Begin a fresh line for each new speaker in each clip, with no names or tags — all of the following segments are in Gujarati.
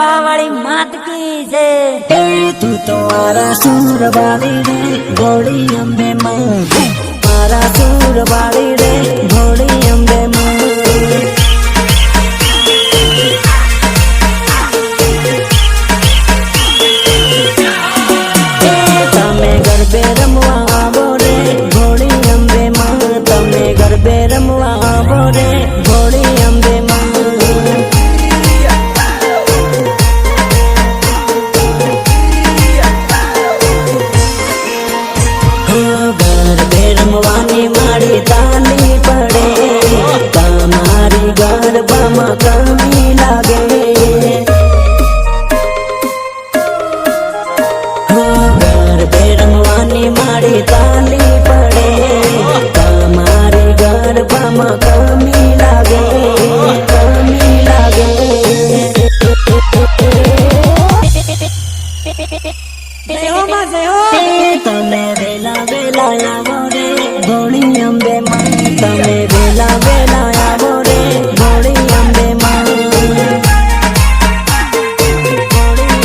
पावाड़ी मात की जय।
तू तो मारा सूर बाड़ी रे भोली अम्बे माँ, मारा सूर बाड़ी रे भोली अम्बे माँ। तमे गरबे रमवा आवो रे भोली अम्बे माँ, तमे गरबे रमवा आवो रे भोली अम्बे माँ। गरबे रमवानी मारी ताली पड़े, तमारी गरबा में कमी लागे। गरबे रमवानी मारी ताली पड़े, तमारी गरबा में कमी लागे, कमी लागे।
जय हो माँ जय हो।
तमे वेला वेला आवो रे भोली अम्बे माँ, तमे वेला वेला आवो रे भोली अम्बे माँ, भोली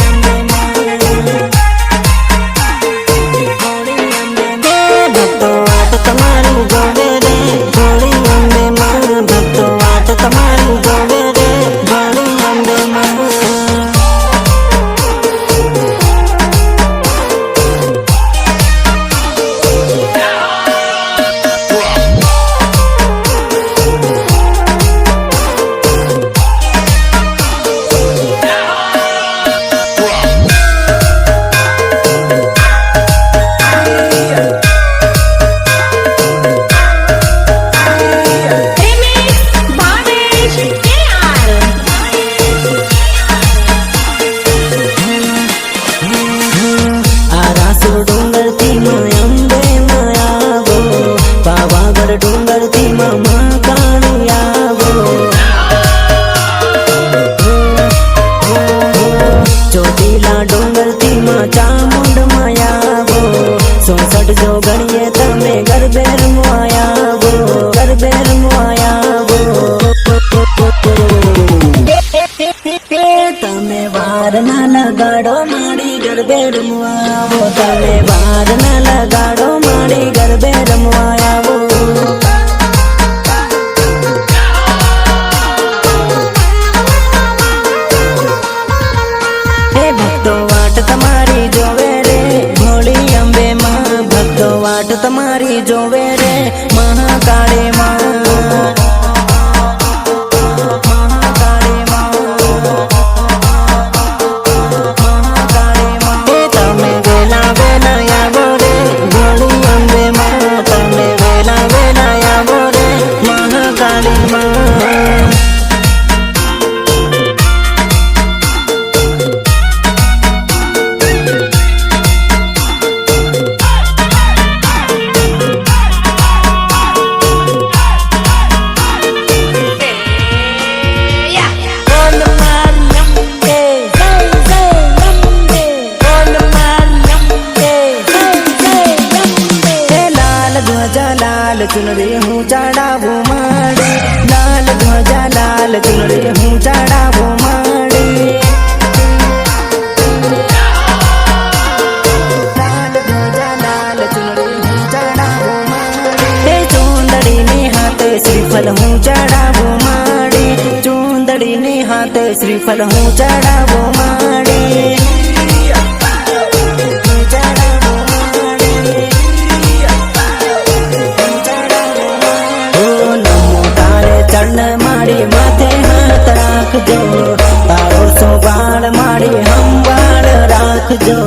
अम्बे माँ, भोली अम्बे माँ। भक्तो आट तमारी जोवे रे भोली अम्बे माँ, भक्तो आट तमारी जोवे रे भोली अम्बे माँ। डूंगर थी अम्बे माया गो, पावागढ़ डूंगर थी मामा कानिया गो। चोटीला डूंगर थी चामुंड माया गो, 64 जो गणिये तमे गरबे रमवाया गो, गरबे रमवाया गो। तमे वार ना लगाड़ो माड़ी गरबे रमवावो, तमे वार ना लगाड़ो माड़ी गरबे रमवावो। हे भक्तो वाट तमारी जोवे रे भोली अम्बे माँ, भक्तो वाट तमारी जोवे रे महाकाली माँ। लाल चुनरी हूँ चढ़ावो माड़ी, लाल ध्वजा लाल चुनरी हूँ चढ़ावो माड़ी। लाल ध्वजा लाल चुनरी हूँ चढ़ावो माड़ी, चूंदड़ी ने हाथ श्रीफल हूँ चढ़ावो माड़ी, चूंदड़ी ने हाथ श्रीफल हूँ चढ़ावो माड़ी। चरण माड़ी माथे हाथ राख जो, तारो सो बाण माड़ी हम बाण राख जो।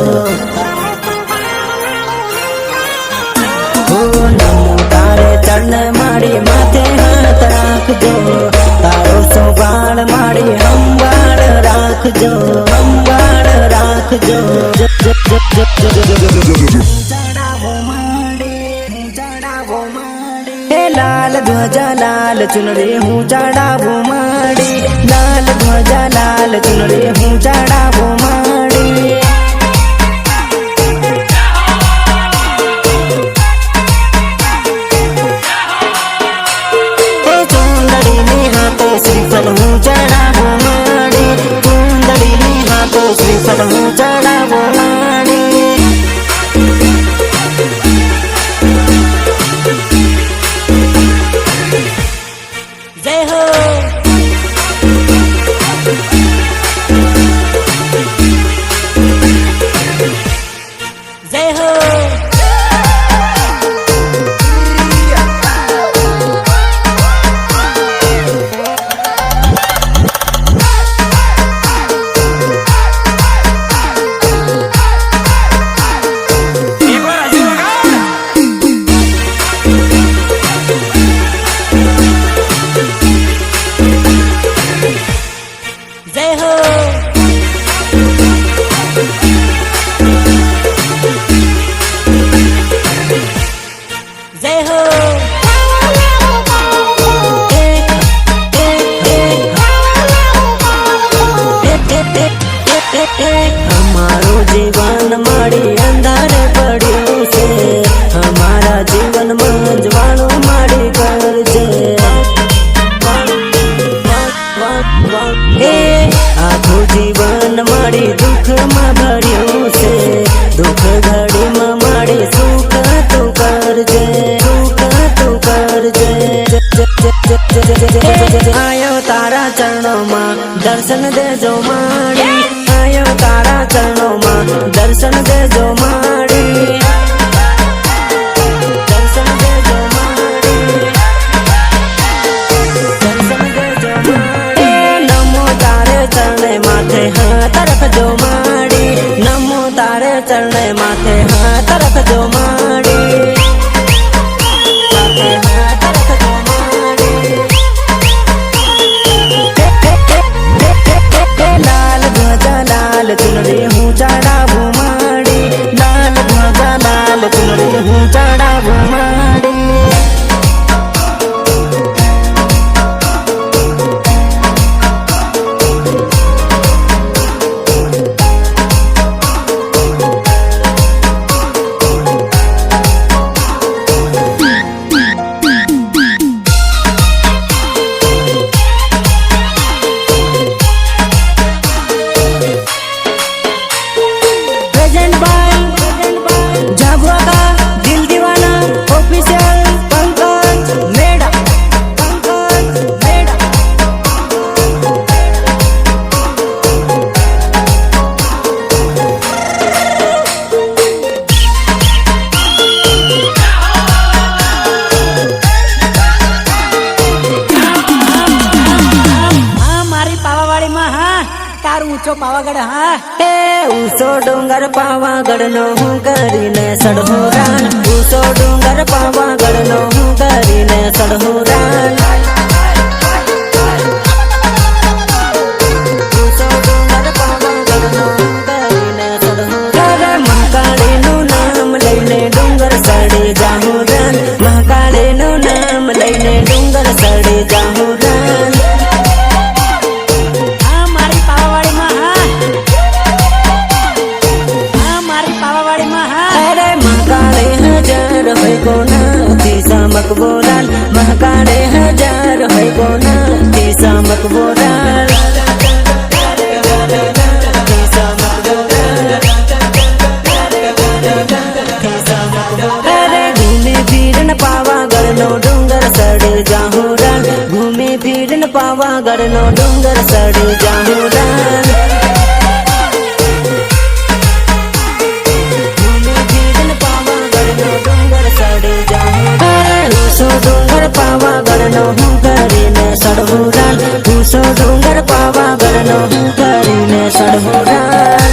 नमो तारे चरण माड़ी माथे हाथ राख जो, तारो सो बाण माड़ी हम बाण राख जो, हम बाण राख जो। लाल ध्वजा लाल चुनरी हूँ चढ़ावो माड़ी, लाल ध्वजा लाल चुनरी हूँ चढ़ावो माड़ी। चूंदड़ी ने हाथ श्रीफल हूँ चढ़ावो माड़ी, चूंदड़ी ने કરજે તું કરજે આયો તારા ચરણોમાં દર્શન દેજો માડી આયો તારા ચરણોમાં દર્શન દેજો માડી દર્શન દેજો માડી દર્શન દેજો માડી નમો તારે ચરણે માથે હાથ રાખજો માડી નમો તારે ચરણે માથે હાથ રાખજો માડી માથે હાથ રાખજો માડી લાલ ધ્વજા લાલ ચુનરી હું ચડાવું માડી લાલ ધ્વજા લાલ ચુનરી હું ચડાવું માડી प्रेजेंट बाय झाबुआ का दिल दीवाना ऑफिशियल पंकज मेड़ा
હા મારી પાવાવાડી માં હા તારું ઊંચો પાવાગઢ હા
એ ઊંચો ડુંગર પાવાગઢ નો હું કરીને સડહોરાન ઊંચો ડુંગર પાવાગઢ નો હું કરીને સડહોરાન ઊંચો ડુંગર પાવાગઢ નો હું કરીને સડહોરાન મહાકાળીનું નામ લઈને ડુંગર સડી જાહુરાન મહાકાળીનું નામ લઈને ડુંગર સડી જાહુરાન
હા મારી પાવાવાડી માં હા મારી પાવાવાડી માં હા
अरे महाकाले हजार है कोना तीसा मकबूलाल महाकाले हजार है कोना तीसा मकबूलाल अरे घूमे फिरन पावागढ़ नो डूंगर सड़े जाहूरान घूमे फिरन पावागढ़ नो डूंगर सड़े जाहूरान डूंगर पावागढ़ नो हूँ કરીને સડહોરાન ભૂસો ડુંગર પાવાગઢ નો હું કરીને સડહોરાન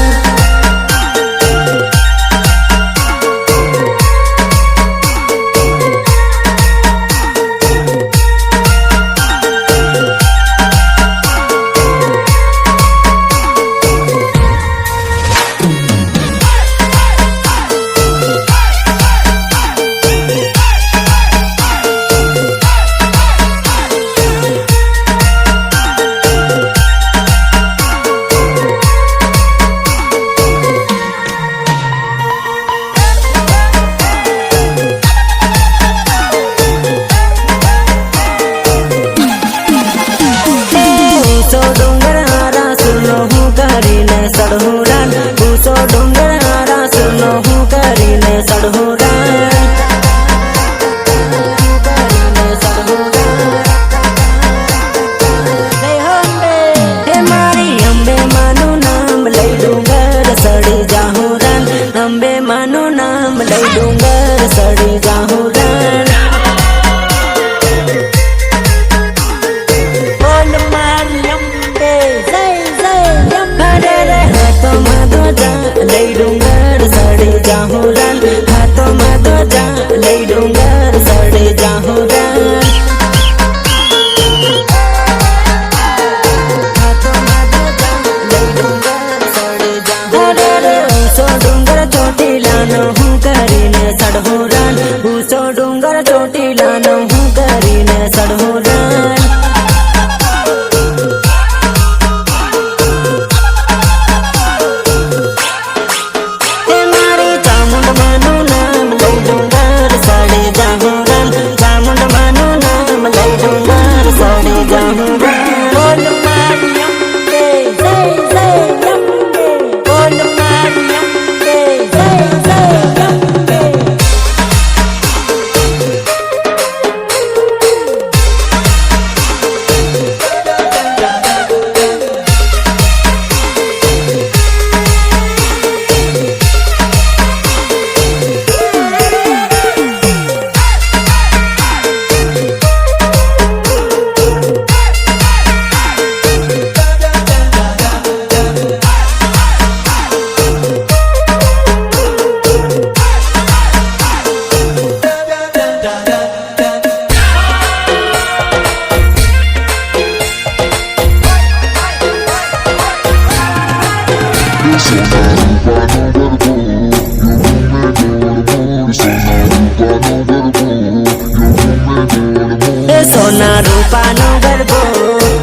સોના રૂપાનો ગરબો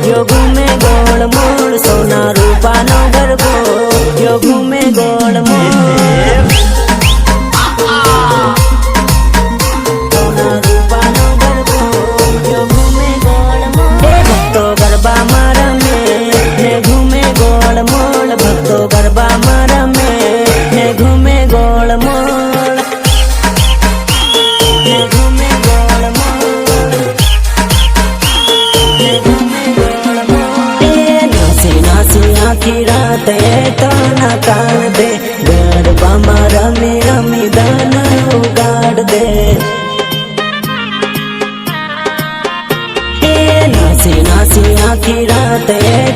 યો ઘૂમે ગોળ મોળ સોના રૂપાનો ગરબો યો ઘૂમે ગોળ મોળ સોના રૂપાનો ગરબો યો ઘૂમે ગોળ મોળ ભક્તો ગરબામાં રમે ને ઘૂમે ગોળ મોળ ભક્તો ગરબામાં રમે ને ઘૂમે ગોળ મોળ ને ઘૂમે ગોળ મોળ આખી રાત તો ના કાન દે ગરબામાં રમી રમી દાન ઉગાડ દે નાસી નાસી આખી રાત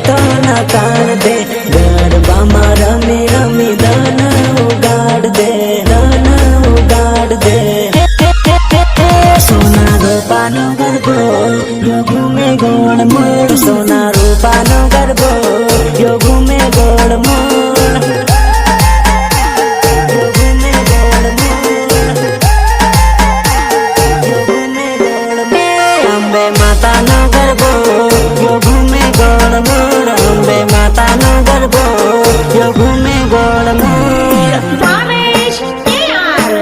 તો ના કાન દે ગરબામાં રમી રમી દાન ઉગાડ દે દાન ઉગાડ દે સોના રૂપાનો ગરબો યો ઘૂમે ગોળ મોળ સોના રૂપાનો ગરબો યો ઘૂમે ગોળ મોળ યો ઘૂમે ગોળ મોળ યો ઘૂમે ગોળ મોળ અંબે માતાનો ગરબો યો ઘૂમે ગોળ મોળ અંબે માતાનો ગરબો યો ઘૂમે ગોળ મોળ
Ramesh Diyar.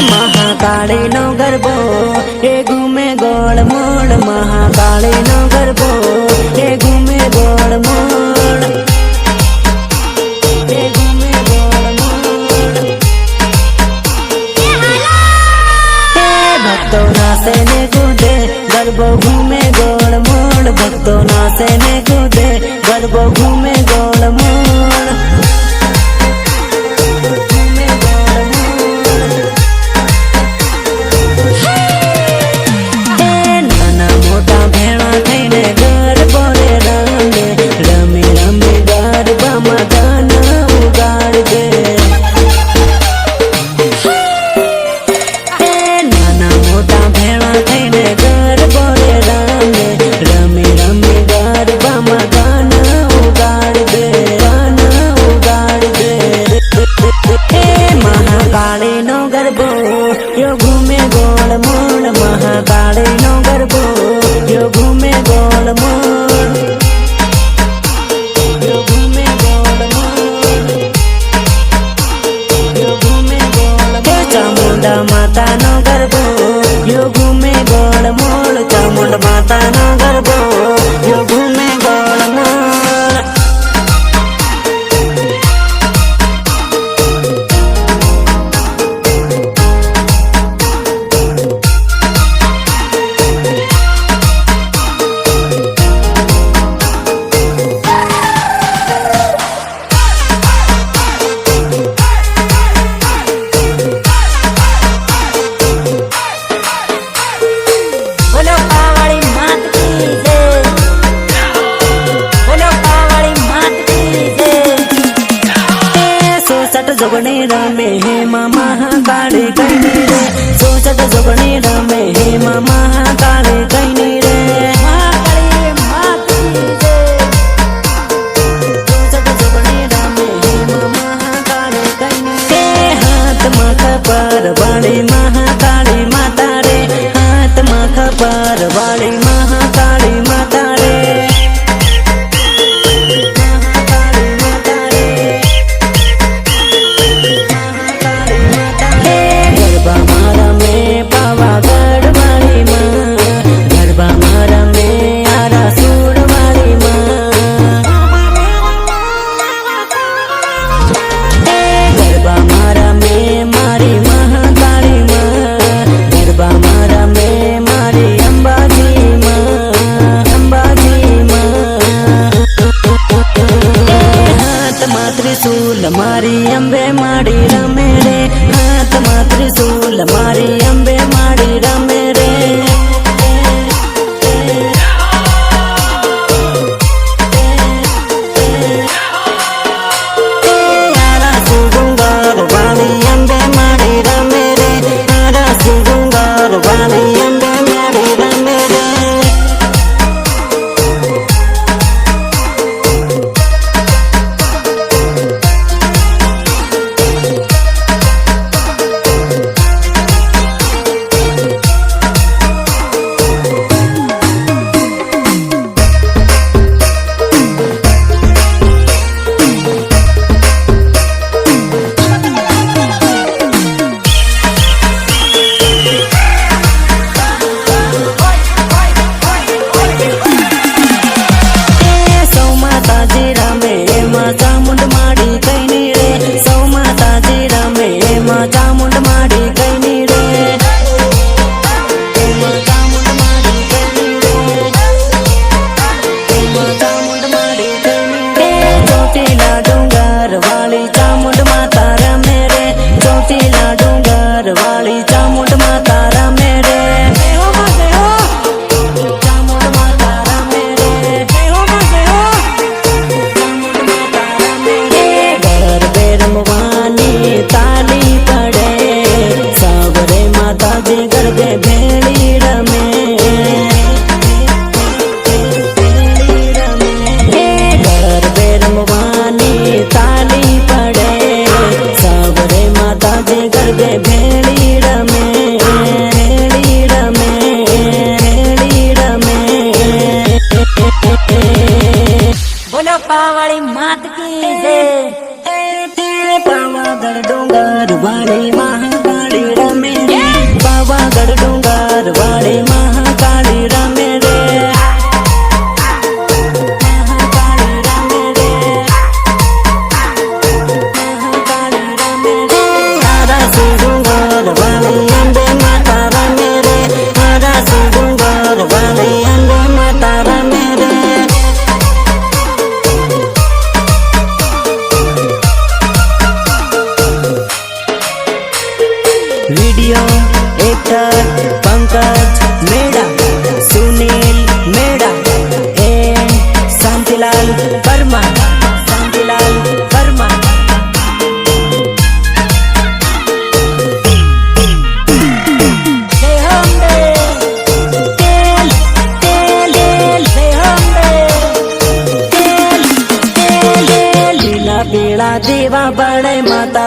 મહાકાળીનો ગરબો એ ઘૂમે ગોળ મોળ મહાકાળીનો ગરબો એ ઘૂમે ગોળ મોળ એ ઘૂમે ગોળ મોળ એ ભક્તો નાસે ને કૂદે ગરબો ઘૂમે ગોળ મોળ ભક્તો નાસે ને કૂદે ગરબો ઘૂમે ગોળ મોળ મહાકાળીનો ગરબો યો ઘૂમે ગોળ મોળ મહાકાળીનો ગરબો યો ઘૂમે ગોળ મોળ યો ઘૂમે ગોળ મોળ યો ઘૂમે ગોળ મોળ ચામુંડા માતાનો ગરબો યો ઘૂમે ગોળ મોળ ચામુંડા માતાનો ગરબો યો ઘૂમે ગોળ મોળ
બોલો પાવાળી માત કી જય બોલો પાવાળી માત કી જય
66 જોગણી રમે હેમાં મહાકાળી કઈની રે 66 જોગણી રમે હેમાં મહાકાળી કઈની રે
મહાકાળી માત કી જય
66 જોગણી રમે હેમાં મહાકાળી કઈની રે હાથમાં ખબર વાળી મહાકાળી માતા રે હાથમાં ખબર વાળી મહાકાળી માતા રે મહાકાળી માતા રે મહાકાળી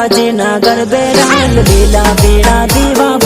માતાજીના ગરબે રંગ લીલા પીળા દીવા